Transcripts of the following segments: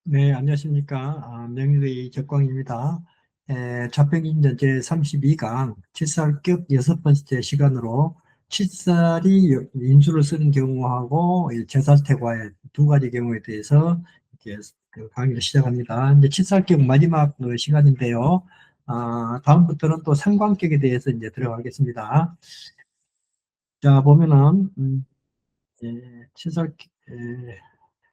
네, 안녕하십니까. 명의의 적광입니다. 자평인전 제32강 칠살격 여섯 번째 시간으로 칠살이 인수를 쓰는 경우하고 이 제살태과의 두 가지 경우에 대해서 이렇게 그 강의를 시작합니다. 이제 칠살격 마지막 시간인데요. 다음부터는 또 상관격에 대해서 이제 들어가겠습니다. 자, 보면은, 칠살,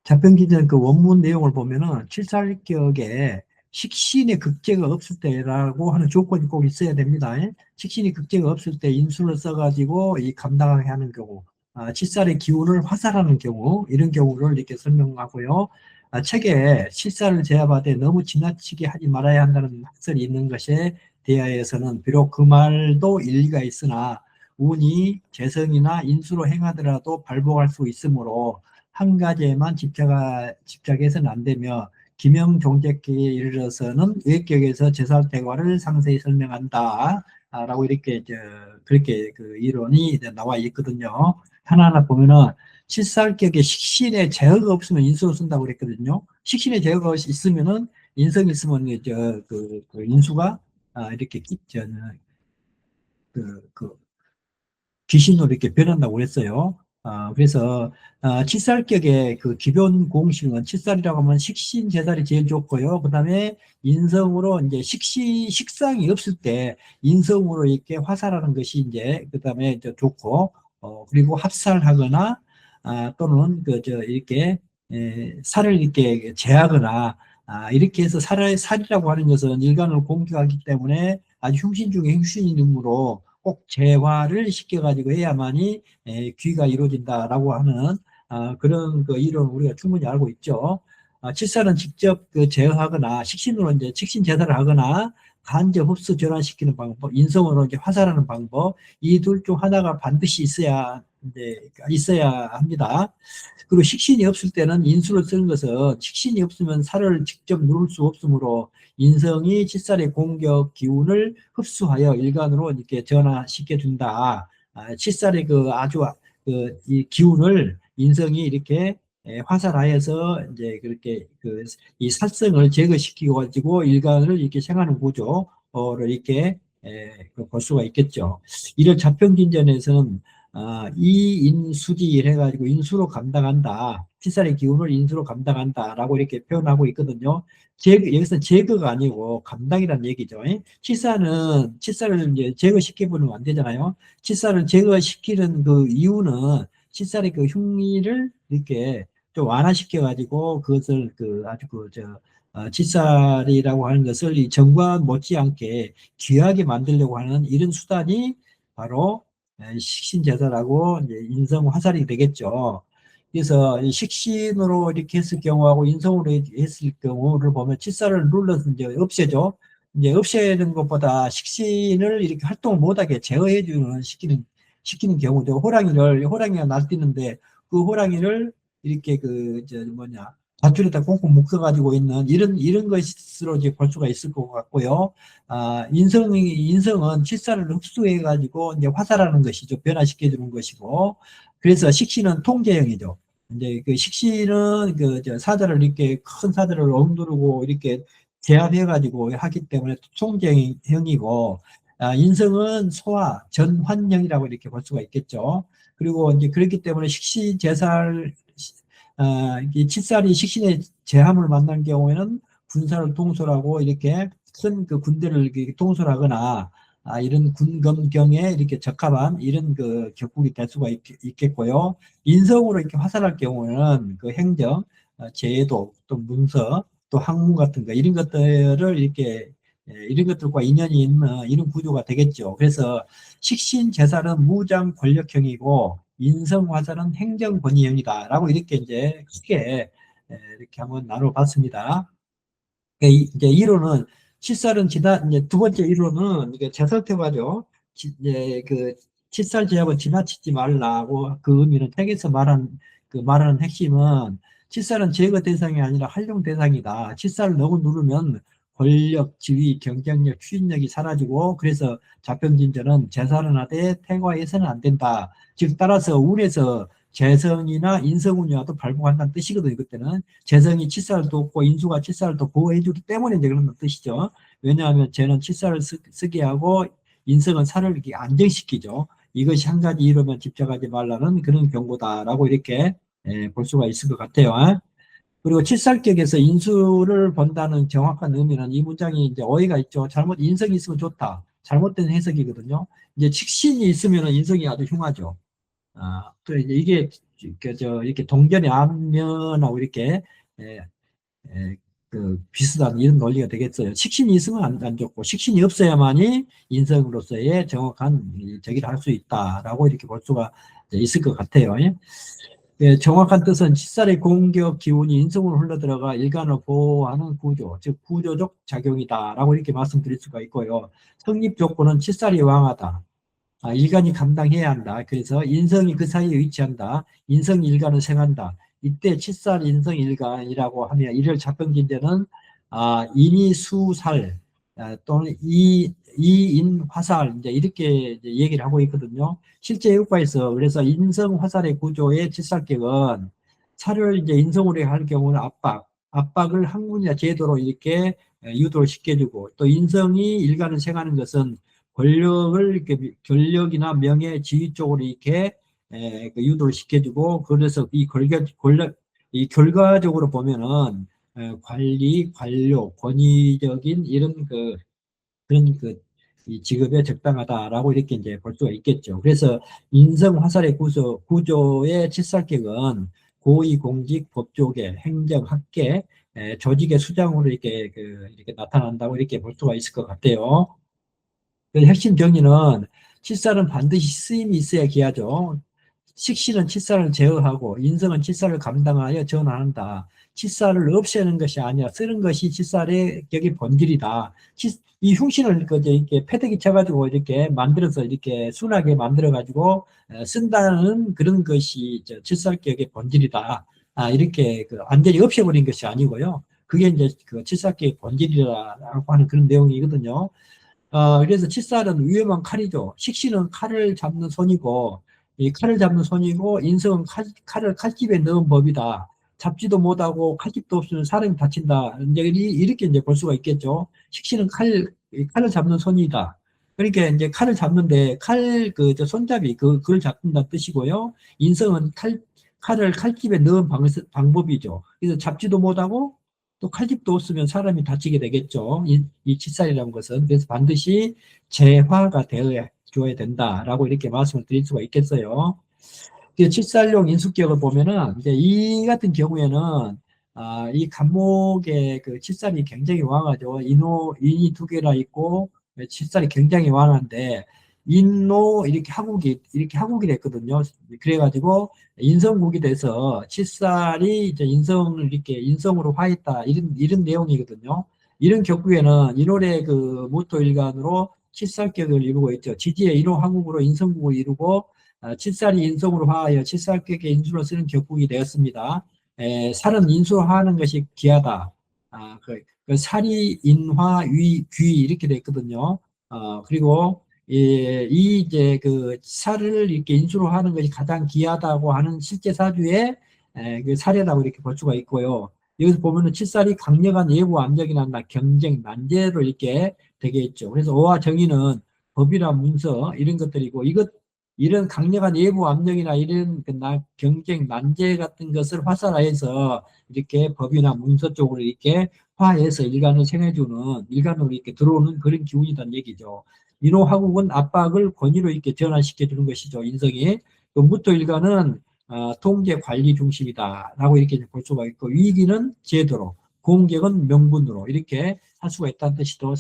자평기전 그 원문 내용을 보면은 칠살격에 식신의 극제가 없을 때라고 하는 조건이 꼭 있어야 됩니다. 식신의 극제가 없을 때 인수를 써가지고 이 감당하게 하는 경우, 칠살의 기운을 화살하는 경우, 이런 경우를 이렇게 설명하고요. 책에 칠살을 제압하되 너무 지나치게 하지 말아야 한다는 학설이 있는 것에 대하여서는 비록 그 말도 일리가 있으나 운이 재성이나 인수로 행하더라도 발복할 수 있으므로 한 가지에만 집착해서는 안 되며 기명종적기에 이르러서는 외격에서 제살대과를 상세히 설명한다. 라고 이렇게 그렇게 그 이론이 이제 나와 있거든요. 하나하나 보면은 칠살격에 식신의 제어가 없으면 인수를 쓴다고 그랬거든요. 식신의 제어가 있으면은 인성이 있으면 그 인수가 이렇게 그 귀신으로 이렇게 변한다고 그랬어요. 그래서 칠살격의 그 기본 공식은 칠살이라고 하면 식신 제살이 제일 좋고요. 그다음에 인성으로 이제 식상이 없을 때 인성으로 이렇게 화살하는 것이 이제 그다음에 좋고 그리고 합살하거나 또는 이렇게 살을 이렇게 제하거나 이렇게 해서 살이라고 하는 것은 일간을 공격하기 때문에 아주 흉신 중에 흉신이므로 꼭 재화를 시켜가지고 해야만이 귀가 이루어진다라고 하는 그런 그 이론을 우리가 충분히 알고 있죠. 칠살은 직접 그 제어하거나 식신으로 이제 식신 제사를 하거나 간접 흡수 전환시키는 방법, 인성으로 이제 화살하는 방법, 이 둘 중 하나가 반드시 있어야 합니다. 그리고 식신이 없을 때는 인수를 쓰는 것은 식신이 없으면 살을 직접 누를 수 없으므로 인성이 칠살의 공격 기운을 흡수하여 일간으로 이렇게 전환시켜 준다. 칠살의 그 아주 이 기운을 인성이 이렇게 화살하여서 이제 그렇게 이 살성을 제거시키고 가지고 일간을 이렇게 생하는 구조를 이렇게 볼 수가 있겠죠. 이를 자평진전에서는 이인수지일 해가지고 인수로 감당한다. 칠살의 기운을 인수로 감당한다라고 이렇게 표현하고 있거든요. 여기서 제거가 아니고 감당이라는 얘기죠. 칠살을 이제 제거시켜버리면 안 되잖아요. 칠살을 제거시키는 그 이유는 칠살의 그 흉기를 이렇게 좀 완화시켜가지고 그것을 칠살이라고 하는 것을 이 정과 못지않게 귀하게 만들려고 하는 이런 수단이 바로 식신제사라고 이제 인성 화살이 되겠죠. 그래서 식신으로 이렇게 했을 경우하고 인성으로 했을 경우를 보면 칠살을 눌러서 이제 없애죠. 이제 없애는 것보다 식신을 이렇게 활동을 못하게 제어해주는 시키는 경우도 호랑이가 날뛰는데 그 호랑이를 이렇게 밧줄에다 꽁꽁 묶어가지고 있는 이런 것으로 이제 볼 수가 있을 것 같고요. 인성은 칠살을 흡수해가지고 이제 화살하는 것이죠. 변화시켜주는 것이고. 그래서 식신은 통제형이죠. 이제 그 식신은 사자를 이렇게 큰 사자를 억누르고 이렇게 제압해가지고 하기 때문에 통제형이고, 인성은 소화, 전환형이라고 이렇게 볼 수가 있겠죠. 그리고 이제 그렇기 때문에 이 칠살이 식신의 제함을 만난 경우에는 군사를 통솔하고 이렇게 큰 그 군대를 이렇게 통솔하거나 이런 군검경에 이렇게 적합한 이런 그 격국이 될 수가 있겠고요. 인성으로 이렇게 화살할 경우는 그 행정, 제도, 또 문서, 또 학문 같은 거 이런 것들을 이렇게 이런 것들과 인연이 있는 이런 구조가 되겠죠. 그래서 식신 제살은 무장 권력형이고 인성 화살은 행정 권위형이다라고 이렇게 이제 크게 이렇게 한번 나눠봤습니다. 이제 이론은 이제 두 번째 이론은 이게 제설태가죠. 이제 그 칠살 제압을 지나치지 말라고 그 의미는 책에서 말하는 핵심은 칠살은 제거 대상이 아니라 활용 대상이다. 칠살을 너무 누르면 권력, 지위, 경쟁력, 추진력이 사라지고 그래서 자평진전은 제살은 하되 태과해서는 안 된다. 즉 따라서 운에서 재성이나 인성운이와도 발복한다는 뜻이거든요. 그때는 재성이 칫살을 돕고 인수가 칫살을 또 보호해주기 때문에 이제 그런 뜻이죠. 왜냐하면 재는 칫살을 쓰게 하고 인성은 살을 이렇게 안정시키죠. 이것이 한 가지 이루면 집착하지 말라는 그런 경고다라고 이렇게 볼 수가 있을 것 같아요. 그리고 칠살격에서 인수를 본다는 정확한 의미는 이 문장이 이제 어휘가 있죠. 인성이 있으면 좋다. 잘못된 해석이거든요. 이제 칙신이 있으면 인성이 아주 흉하죠. 또 이제 이게 이렇게 동전의 앞면하고 이렇게 에, 에, 그 비슷한 이런 논리가 되겠어요. 식신이 있으면 안 좋고 식신이 없어야만이 인성으로서의 정확한 저기를 할 수 있다라고 이렇게 볼 수가 있을 것 같아요. 예, 정확한 뜻은 칫살의 공격 기운이 인성으로 흘러들어가 일간을 보호하는 구조, 즉 구조적 작용이다라고 이렇게 말씀드릴 수가 있고요. 성립 조건은 칫살이 왕하다. 일간이 감당해야 한다. 그래서 인성이 그 사이에 위치한다. 인성 일간을 생한다. 이때 칫살 인성 일간이라고 하면 이를 잡병진대는 인이 수살 또는 이인 화살 이제 이렇게 이제 얘기를 하고 있거든요. 실제 효과에서 그래서 인성 화살의 구조의 칫살격은 살을 이제 인성으로 할 경우는 압박을 학문이나 제도로 이렇게 유도를 시켜주고 또 인성이 일간을 생하는 것은 권력을 이렇게 권력이나 명예, 지위 쪽으로 이렇게 그 유도를 시켜주고 그래서 이 결과적으로 보면은 관리, 관료, 권위적인 이런 그런 이 직업에 적당하다라고 이렇게 이제 볼 수가 있겠죠. 그래서 인성 화살의 구조의 칠살격은 고위 공직, 법조계, 행정, 학계, 조직의 수장으로 이렇게 나타난다고 이렇게 볼 수가 있을 것 같아요. 그 핵심 정의는 칠살은 반드시 쓰임이 있어야 기하죠. 식신은 칠살을 제어하고 인성은 칠살을 감당하여 전환한다. 칠살을 없애는 것이 아니라 쓰는 것이 칠살의 격의 본질이다. 이 흉신을 이렇게 패대기 쳐가지고 이렇게 만들어서 이렇게 순하게 만들어가지고 쓴다는 그런 것이 칠살격의 본질이다. 이렇게 완전히 없애버린 것이 아니고요. 그게 이제 그 칠살격의 본질이라고 하는 그런 내용이거든요. 그래서 칫살은 위험한 칼이죠. 식신은 칼을 잡는 손이고, 이 칼을 잡는 손이고, 인성은 칼을 칼집에 넣은 법이다. 잡지도 못하고 칼집도 없으면 사람이 다친다. 이제 이렇게 이제 볼 수가 있겠죠. 식신은 칼을 잡는 손이다. 그러니까 이제 칼을 잡는데 저 손잡이, 그걸 잡는다는 뜻이고요. 인성은 칼을 칼집에 넣은 방법이죠. 그래서 잡지도 못하고 또 칼집도 없으면 사람이 다치게 되겠죠. 이 칫살이라는 것은. 그래서 반드시 재화가 되어 줘야 된다라고 이렇게 말씀을 드릴 수가 있겠어요. 칫살용 인수격을 보면은 이제 이 같은 경우에는 이 감목의 그 칫살이 굉장히 왕하죠. 인이 두 개나 있고 칫살이 굉장히 왕한데 인노 이렇게 하국이 됐거든요. 그래가지고 인성국이 돼서 칫살이 이제 인성을 이렇게 인성으로 화했다 이런 내용이거든요. 이런 격구에는 1월의 그 무토일간으로 칫살격을 이루고 있죠. 지지의 1호 하국으로 인성국을 이루고 칠살이 인성으로 화하여 칠살격의 인수로 쓰는 격국이 되었습니다. 살은 인수로 화하는 것이 귀하다. 살이 인화, 귀 이렇게 돼 있거든요. 그리고 이제 그 살을 이렇게 인수로 하는 것이 가장 귀하다고 하는 실제 사주의 그 사례라고 이렇게 볼 수가 있고요. 여기서 보면은 칠살이 강력한 예고 압력이나 경쟁, 난제로 이렇게 되게 있죠. 그래서 어와 정의는 법이나 문서 이런 것들이고 이런 강력한 예고 압력이나 이런 경쟁, 난제 같은 것을 화살화해서 이렇게 법이나 문서 쪽으로 이렇게 화해서 일간으로 이렇게 들어오는 그런 기운이란 얘기죠. 인호하국은 압박을 권위로 이렇게 전환시켜 주는 것이죠. 인성이. 또 무토일간은 통제 관리 중심이다라고 이렇게 볼 수가 있고 위기는 제도로, 공격은 명분으로 이렇게 할 수가 있다는 뜻이죠.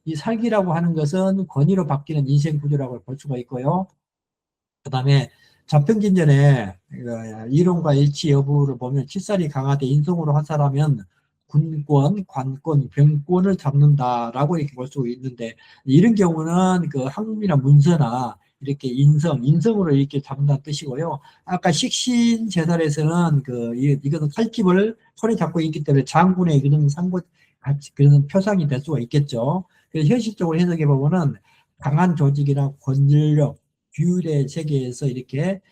이 살기라고 하는 것은 권위로 바뀌는 인생 구조라고 볼 수가 있고요. 그 다음에 자평진전에 이론과 일치 여부를 보면 칠살이 강하되 인성으로 화살하면 군권, 관권, 병권을 잡는다라고 이렇게 볼 수 있는데 이런 경우는 그 학문이나 문서나 이렇게 인성으로 이렇게 잡는다는 뜻이고요. 아까 식신제살에서는 이것은 칼집을 손에 잡고 있기 때문에 장군의 그런 표상이 될 수가 있겠죠. 그래서 현실적으로 해석해 보면은 강한 조직이나 권력, 규율의 세계에서 이렇게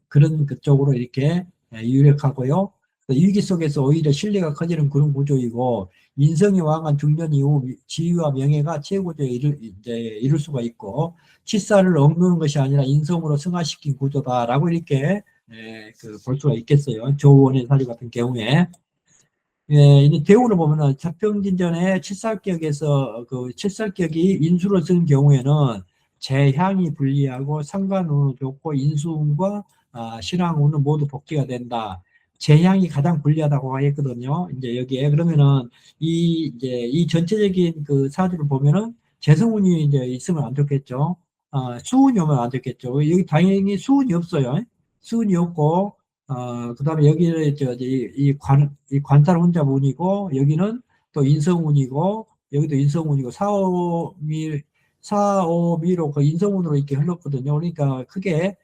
그런 그쪽으로 이렇게 유력하고요. 위기 속에서 오히려 신뢰가 커지는 그런 구조이고, 인성이 왕한 중년 이후 지위와 명예가 최고조에 이룰 수가 있고, 치사를 억누르는 것이 아니라 인성으로 승화시킨 구조다라고 이렇게 볼 수가 있겠어요. 조원의 사주 같은 경우에. 이제 대우를 보면은 자평진전에 칠살격에서 그 칠살격이 인수를 쓴 경우에는 재향이 불리하고 상관운은 좋고 인수운과 신왕운은 모두 복지가 된다. 재향이 가장 불리하다고 했거든요. 이제 여기에 그러면은 이제 이 전체적인 그 사주를 보면은 재성운이 이제 있으면 안 좋겠죠. 수운이 오면 안 좋겠죠. 여기 당연히 수운이 없어요. 수운이 없고 그다음에 여기는 이 관탈 혼자운이고 여기는 또 인성운이고 여기도 인성운이고 사오미로 그 인성운으로 이렇게 흘렀거든요. 그러니까 크게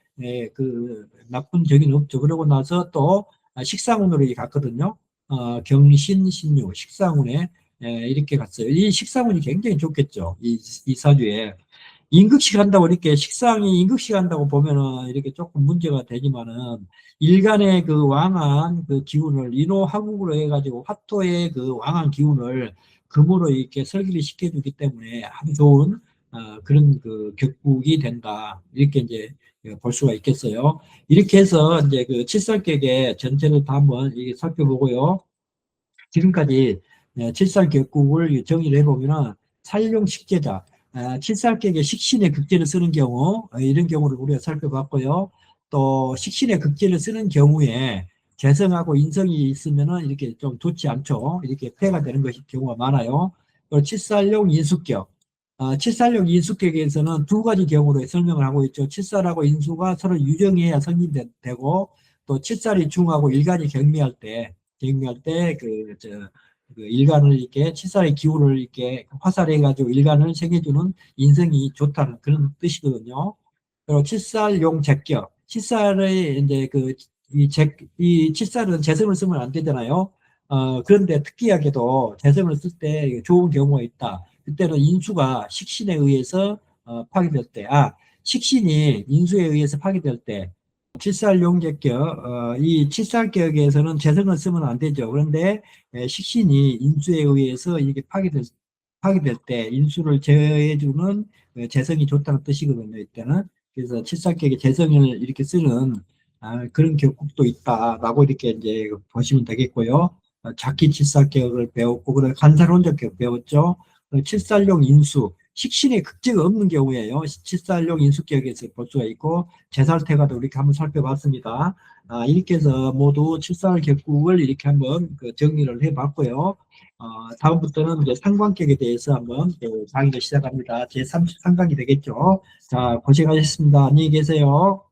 그 나쁜 적이 없죠. 그러고 나서 또 식상운으로 이렇게 갔거든요. 경신, 신유, 식상운에 이렇게 갔어요. 이 식상운이 굉장히 좋겠죠. 이 사주에. 임극식 한다고 이렇게 식상이 임극식 한다고 보면은 이렇게 조금 문제가 되지만은 일간의 그 왕한 그 기운을 인호하국으로 해가지고 화토의 그 왕한 기운을 금으로 이렇게 설계를 시켜주기 때문에 아주 좋은 그런 그 격국이 된다. 이렇게 이제 볼 수가 있겠어요. 이렇게 해서 이제 그 칠살격의 전체를 다 한번 이게 살펴보고요. 지금까지 칠살격국을 정의를 해보면은 살용 식재자, 칠살격의 식신의 극제를 쓰는 경우, 이런 경우를 우리가 살펴봤고요. 또 식신의 극제를 쓰는 경우에 재성하고 인성이 있으면은 이렇게 좀 좋지 않죠. 이렇게 폐가 되는 것이 경우가 많아요. 또 칠살용 인수격. 칠살용 인수격에서는 두 가지 경우로 설명을 하고 있죠. 칠살하고 인수가 서로 유정해야 성립되고, 또 칠살이 중하고 일간이 경미할 때, 그 일간을 이렇게, 칠살의 기운을 이렇게 화살해가지고 일간을 생겨주는 인성이 좋다는 그런 뜻이거든요. 그리고 칠살용 제격. 칠살의 이제 이 칠살은 재성을 쓰면 안 되잖아요. 그런데 특이하게도 재성을 쓸 때 좋은 경우가 있다. 그때는 인수가 식신에 의해서 파괴될 때, 식신이 인수에 의해서 파괴될 때, 칠살용제격, 이 칠살격에서는 재성을 쓰면 안 되죠. 그런데 식신이 인수에 의해서 이게 파괴될 때 인수를 제어해주는 재성이 좋다는 뜻이거든요. 이때는. 그래서 칠살격의 재성을 이렇게 쓰는 그런 격국도 있다라고 이렇게 이제 보시면 되겠고요. 자기 칠살격을 배웠고, 그다음에 간살혼적격 배웠죠. 칠살용 인수, 식신의 극제가 없는 경우에요. 칠살용 인수격에서 볼 수가 있고, 제살태가도 이렇게 한번 살펴봤습니다. 이렇게 해서 모두 칠살격국을 이렇게 한번 정리를 해봤고요. 다음부터는 이제 상관격에 대해서 한번 강의를 시작합니다. 제 33강이 되겠죠. 자, 고생하셨습니다. 안녕히 계세요.